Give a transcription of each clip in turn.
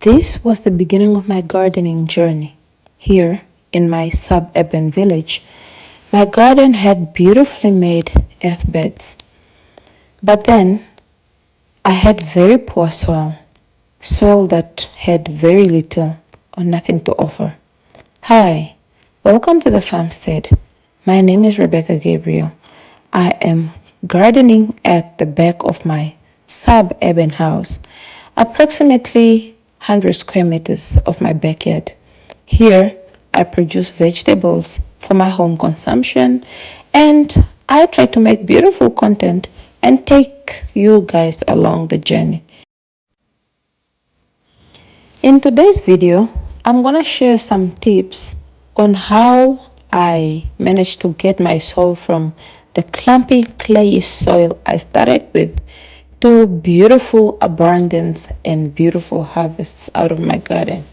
This was the beginning of my gardening journey. Here, in my suburban village, my garden had beautifully made earth beds. But then, I had very poor soil that had very little or nothing to offer. Hi, welcome to the farmstead. My name is Rebecca Gabriel. I am gardening at the back of my suburban house, approximately 100 square meters of my backyard. Here, I produce vegetables for my home consumption and I try to make beautiful content and take you guys along the journey. In today's video, I'm gonna share some tips on how I managed to get my soil from the clumpy clay soil I started with to beautiful abundance and beautiful harvests out of my garden.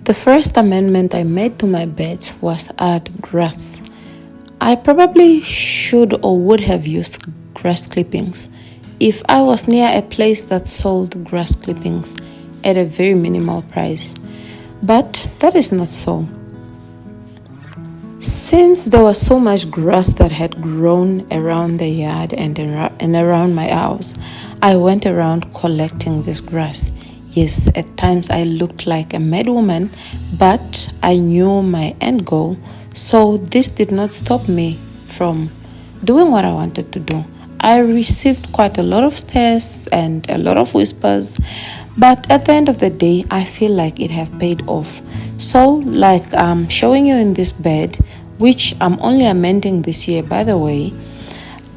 The first amendment I made to my beds was add grass. I probably should or would have used grass clippings if I was near a place that sold grass clippings at a very minimal price. But that is not so. Since there was so much grass that had grown around the yard and around my house, I went around collecting this grass. Yes, at times I looked like a mad woman, but I knew my end goal, so this did not stop me from doing what I wanted to do. I received quite a lot of stares and a lot of whispers, but at the end of the day, I feel like it have paid off. So, like I'm showing you in this bed, which I'm only amending this year, by the way,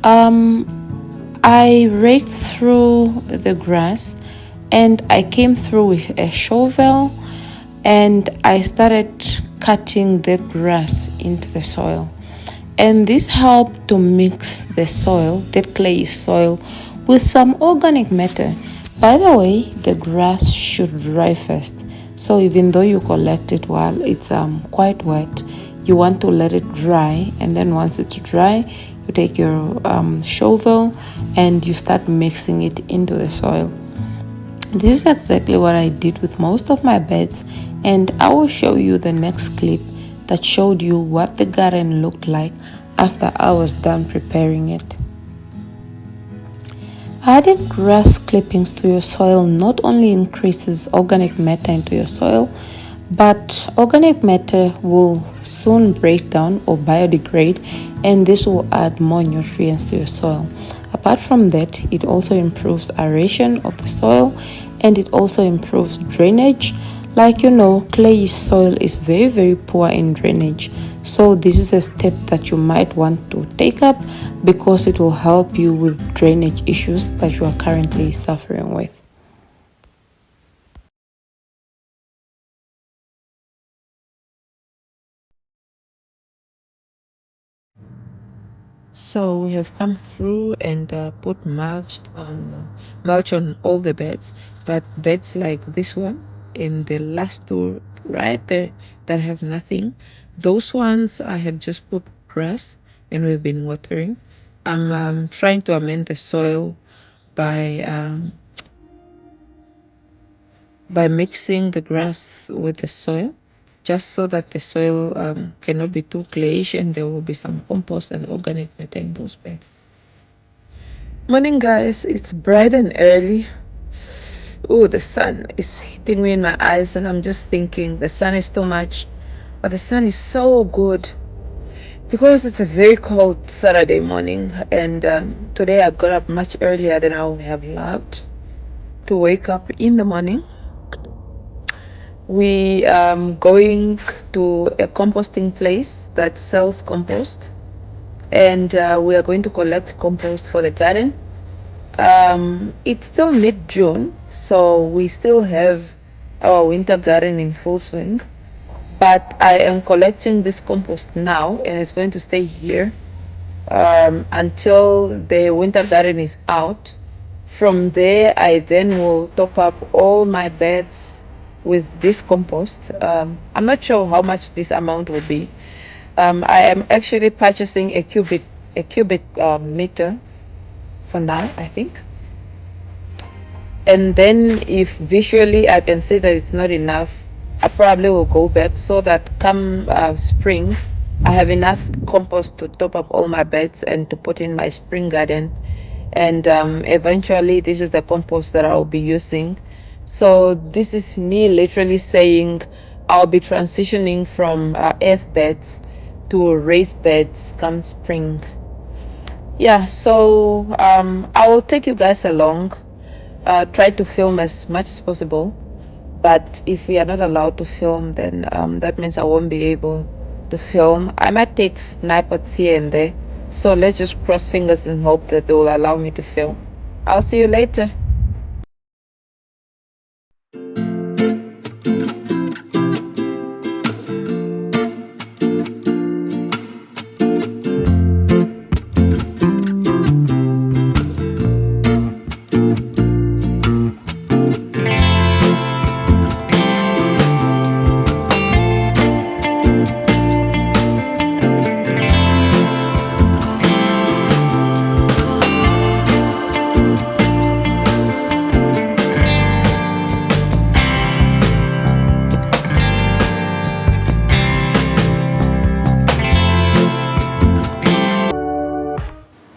I raked through the grass and I came through with a shovel and I started cutting the grass into the soil. And this helped to mix the soil, that clay soil, with some organic matter. By the way, the grass should dry first. So even though you collect it while it's quite wet, you want to let it dry, and then once it's dry, you take your shovel and you start mixing it into the soil. This is exactly what I did with most of my beds, and I will show you the next clip that showed you what the garden looked like after I was done preparing it. Adding grass clippings to your soil not only increases organic matter into your soil, but organic matter will soon break down or biodegrade, and this will add more nutrients to your soil. Apart from that, it also improves aeration of the soil and it also improves drainage. Like you know, clay soil is very poor in drainage. So this is a step that you might want to take up because it will help you with drainage issues that you are currently suffering with. So we have come through and put mulch on all the beds, but beds like this one in the last two right there that have nothing, those ones I have just put grass and we've been watering. I'm trying to amend the soil by mixing the grass with the soil, just so that the soil cannot be too clayish and there will be some compost and organic matter in those beds. Morning, guys. It's bright and early. Oh, the sun is hitting me in my eyes, and I'm just thinking the sun is too much, but the sun is so good because it's a very cold Saturday morning, and today I got up much earlier than I would have loved to wake up in the morning. We going to a composting place that sells compost, and we are going to collect compost for the garden. It's still mid-June, so we still have our winter garden in full swing, but I am collecting this compost now and it's going to stay here until the winter garden is out. From there, I then will top up all my beds with this compost. I'm not sure how much this amount will be. I am actually purchasing a cubic meter for now, I think. And then if visually I can see that it's not enough, I probably will go back so that come spring, I have enough compost to top up all my beds and to put in my spring garden. And eventually, this is the compost that I'll be using. So this is me literally saying I'll be transitioning from earth beds to raised beds come spring. Yeah, so I will take you guys along, try to film as much as possible. But if we are not allowed to film, then that means I won't be able to film. I might take snippets here and there. So let's just cross fingers and hope that they will allow me to film. I'll see you later.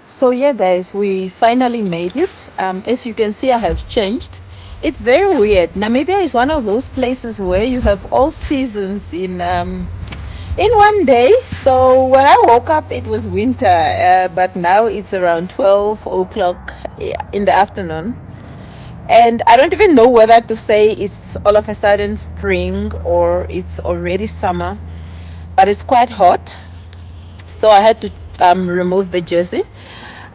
So yeah, guys, we finally made it. As you can see, I have changed. It's very weird. Namibia is one of those places where you have all seasons in one day. So when I woke up, it was winter, but now it's around 12 o'clock in the afternoon. And I don't even know whether to say it's all of a sudden spring or it's already summer, but it's quite hot. So I had to remove the jersey.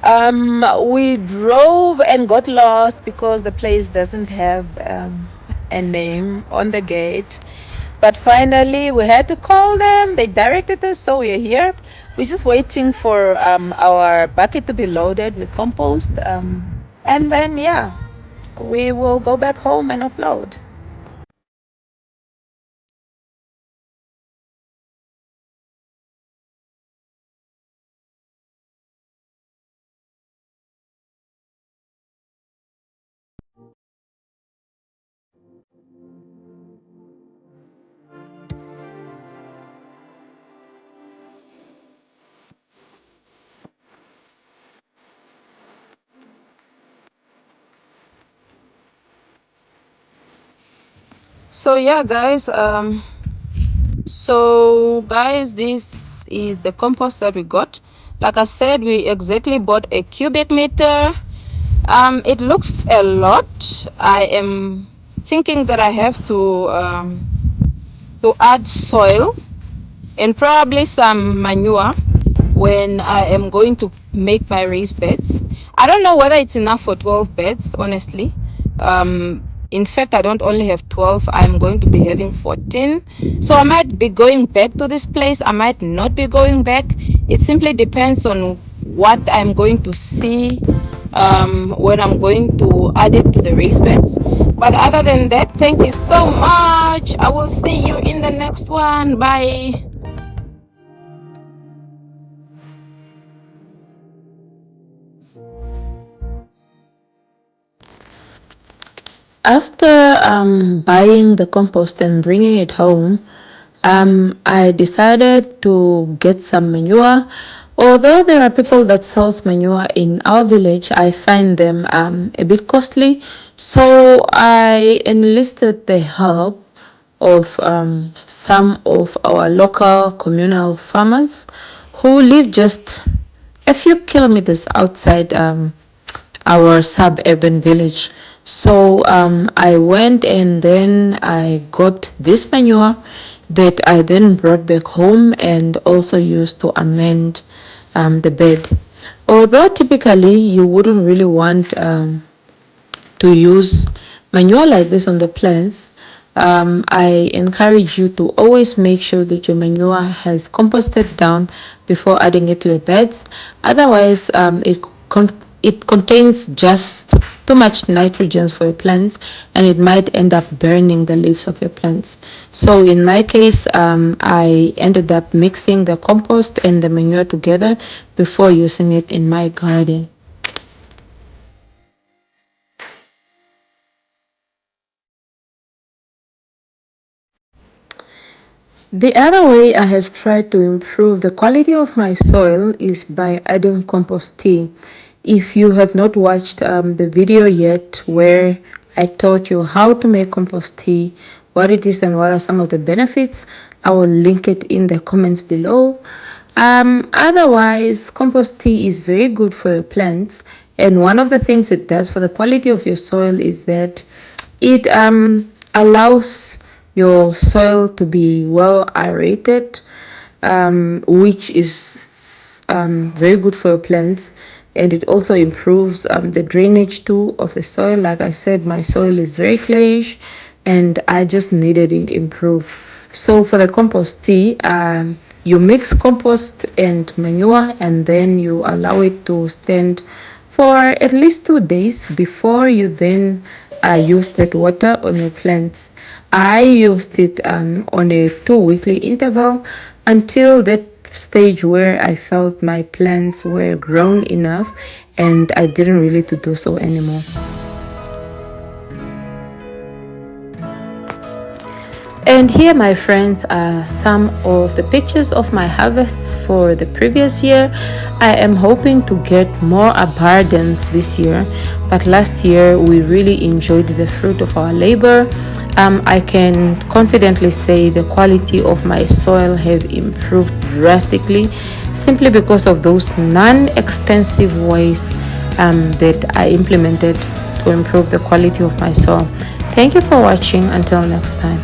We drove and got lost because the place doesn't have a name on the gate. But finally, we had to call them. They directed us, so we're here. We're just waiting for our bucket to be loaded with compost. And then, yeah, we will go back home and upload. So yeah, guys. So guys, this is the compost that we got. Like I said, we exactly bought a cubic meter. It looks a lot. I am thinking that I have to add soil and probably some manure when I am going to make my raised beds. I don't know whether it's enough for 12 beds, honestly. In fact, I don't only have 12, I'm going to be having 14. So I might be going back to this place, I might not be going back. It simply depends on what I'm going to see when I'm going to add it to the raised beds. But other than that, thank you so much. I will see you in the next one. Bye. After buying the compost and bringing it home, I decided to get some manure. Although there are people that sells manure in our village, I find them a bit costly. So I enlisted the help of some of our local communal farmers who live just a few kilometers outside our suburban village. So I went and then I got this manure that I then brought back home and also used to amend the bed. Although typically you wouldn't really want to use manure like this on the plants, I encourage you to always make sure that your manure has composted down before adding it to your beds. Otherwise, it contains just too much nitrogen for your plants, and it might end up burning the leaves of your plants. So in my case, I ended up mixing the compost and the manure together before using it in my garden. The other way I have tried to improve the quality of my soil is by adding compost tea. If you have not watched the video yet where I taught you how to make compost tea, what it is and what are some of the benefits, I will link it in the comments below. Otherwise, compost tea is very good for your plants, and one of the things it does for the quality of your soil is that it allows your soil to be well aerated, which is very good for your plants, and it also improves the drainage too of the soil. Like I said, my soil is very clayish, and I just needed it improved. So for the compost tea, you mix compost and manure, and then you allow it to stand for at least 2 days before you then use that water on your plants. I used it on a 2 weekly interval until that stage where I felt my plants were grown enough and I didn't really to do so anymore. And here, my friends, are some of the pictures of my harvests for the previous year. I am hoping to get more abundance this year, but last year we really enjoyed the fruit of our labor. I can confidently say the quality of my soil have improved drastically simply because of those non-expensive ways that I implemented to improve the quality of my soil. Thank you for watching. Until next time.